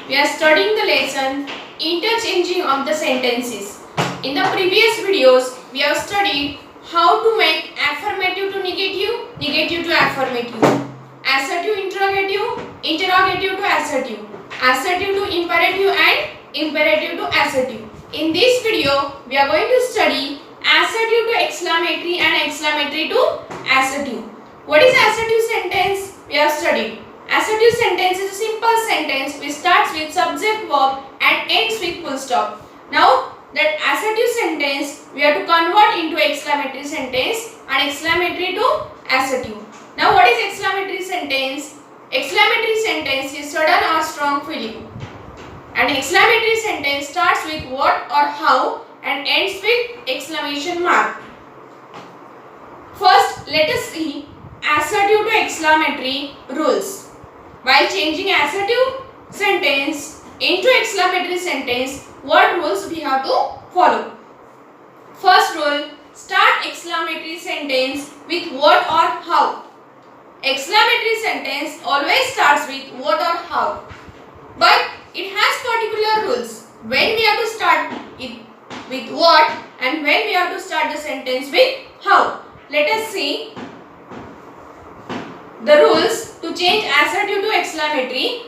we are studying the lesson interchanging of the sentences. In the previous videos, we have studied how to make affirmative to negative, negative to affirmative, assertive interrogative, interrogative to assertive, assertive to imperative and imperative to assertive. In this video, we are going to study assertive to exclamatory and exclamatory to assertive. What is assertive sentence? We have studied. Assertive sentence is a simple sentence which starts with subject verb and ends with full stop. Now that assertive sentence we have to convert into exclamatory sentence and exclamatory to assertive. Now what is exclamatory sentence? Exclamatory sentence is sudden or strong feeling. An exclamatory sentence starts with what or how and ends with exclamation mark. First, let us see assertive to exclamatory rules. While changing assertive sentence into exclamatory sentence, what rules we have to follow? First rule, start exclamatory sentence with what or how. Exclamatory sentence always starts with what or how. But it has particular rules. When we have to start it with what and when we have to start the sentence with how. Let us see the rules to change assertive to exclamatory.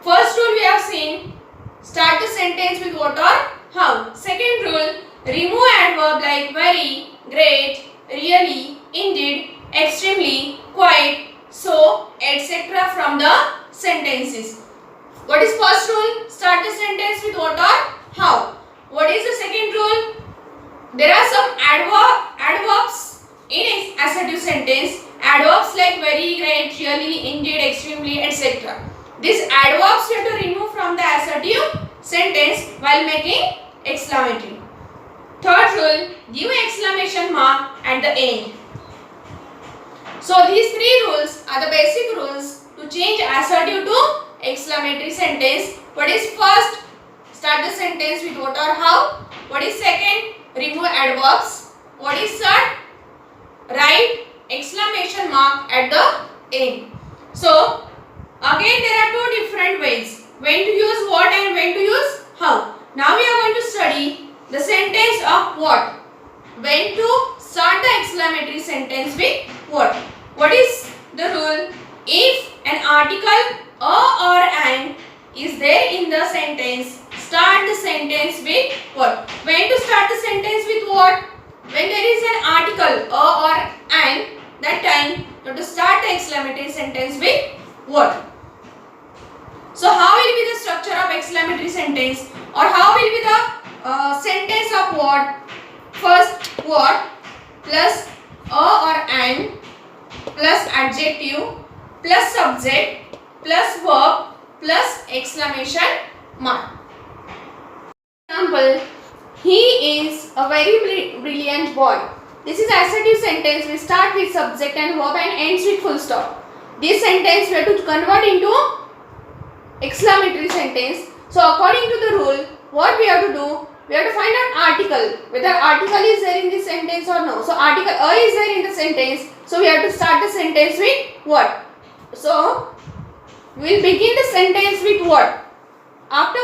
First rule we have seen, start the sentence with what or how. Second rule, remove adverb like very, great, really, indeed, extremely, quite, so, etc. from the sentences. What is first rule? Start the sentence with what or how. What is the second rule? There are some adverbs in assertive sentence. Adverbs like very, great, really, indeed, extremely, etc. These adverbs you have to remove from the assertive sentence while making exclamatory. Third rule, give exclamation mark at the end. So these three rules are the basic rules to change assertive to exclamatory sentence. What is first? Start the sentence with what or how. What is second? Remove adverbs. What is third? Write exclamation mark at the end. So again there are two different ways when to use what and when to use how. Now we are going to study the sentence of what. When to start the exclamatory sentence with what. What is the rule? If an article a or an is there in the sentence, start the sentence with what. When to start the sentence with what? When there is an article a or an, that time you have to start the exclamatory sentence with what. So how will be the structure of exclamatory sentence, or how will be the sentence of what? First what plus a or an plus adjective plus subject plus verb plus exclamation mark. Example, he is a very brilliant boy. This is assertive sentence. We start with subject and verb and ends with full stop. This sentence we have to convert into exclamatory sentence. So according to the rule, what we have to do? We have to find out article. Whether article is there in this sentence or no. So article a is there in the sentence. So we have to start the sentence with what? So we will begin the sentence with what? After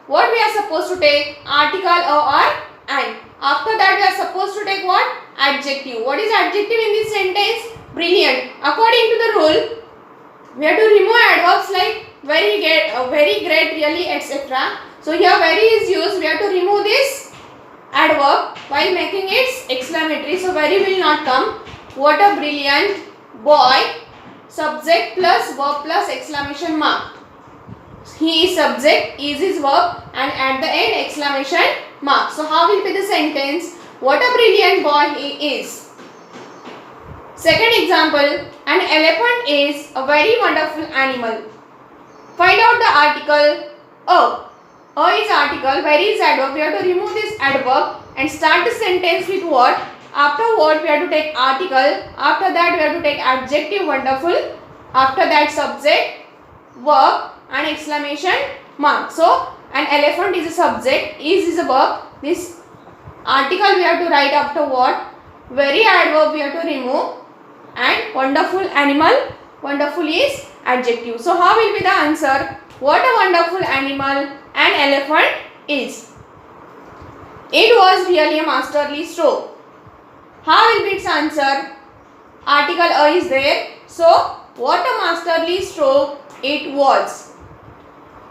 what we are supposed to take? Article a or an. After that we are supposed to take what? Adjective. What is adjective in this sentence? Brilliant. According to the rule, we have to remove adverbs like very great, really, etc. So here very is used. We have to remove this adverb while making its exclamatory. So very will not come. What a brilliant boy. Subject plus verb plus exclamation mark. He is subject, is his verb, and at the end exclamation mark. So how will be the sentence? What a brilliant boy he is. Second example, an elephant is a very wonderful animal. Find out the article a. A is article, very is adverb. We have to remove this adverb and start the sentence with what. After what we have to take article. After that we have to take adjective wonderful. After that subject, verb and exclamation mark. So an elephant is a subject, is a verb. This article we have to write after what. Very adverb we have to remove, and wonderful animal, wonderful is adjective. So how will be the answer? what a wonderful animal an elephant is. It was really a masterly stroke. How will be its answer? Article a is there. So, what a masterly stroke it was.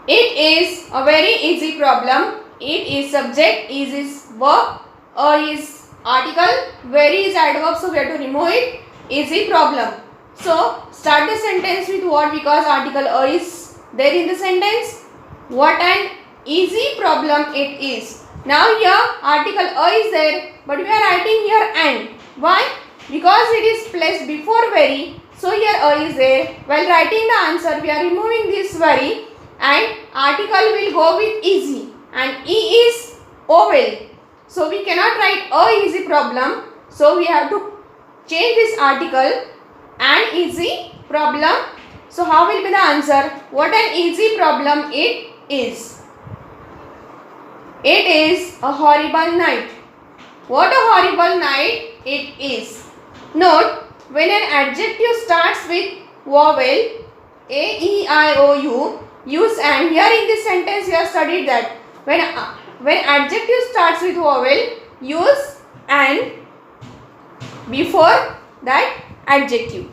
It is a very easy problem. It is subject, is verb, a is article, very is adverb, so we have to remove it. Easy problem. So, start the sentence with what, because article a is there in the sentence. What an easy problem it is. Now here article a is there, but we are writing here and. Why? Because it is placed before very, so here a is there. While writing the answer, we are removing this very and article will go with easy and e is oval. So we cannot write a easy problem. So we have to change this article and easy problem. So how will be the answer? What an easy problem it is. It is a horrible night. What a horrible night it is. Note, when an adjective starts with vowel a, e, I, o, u, use and. Here in this sentence we have studied that when adjective starts with vowel, use and before that adjective.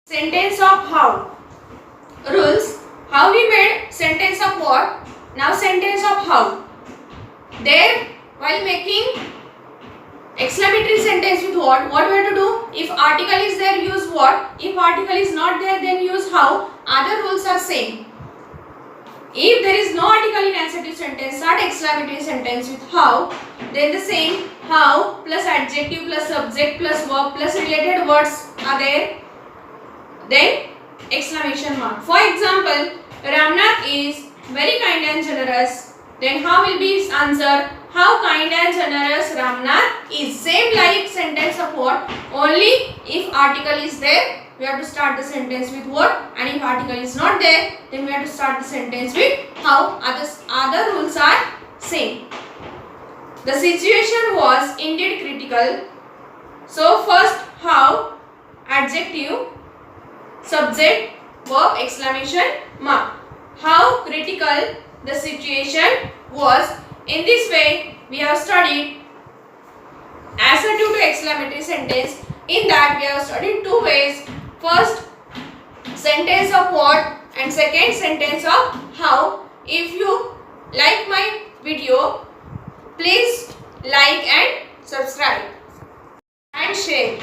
Sentence of how. Rules. How we made sentence of what? Now sentence of how. There, while making exclamatory sentence with what we have to do? If article is there, use what? If article is not there, then use how. Other rules are same. If there is no article in assertive sentence, start exclamatory sentence with how. Then the same how plus adjective plus subject plus verb plus related words are there. Then exclamation mark. For example, Ramnath is very kind and generous. Then how will be his answer? How kind and generous Ramnath is. Same like sentence of what? Only if article is there, we have to start the sentence with what, and if article is not there, then we have to start the sentence with how. Other rules are same. The situation was indeed critical. So first how, adjective, subject, verb, exclamation mark. How critical the situation was. In this way, we have studied assertive to exclamatory sentence. In that, we have studied two ways. First, sentence of what, and second, sentence of how. If you like my video, please like and subscribe and share.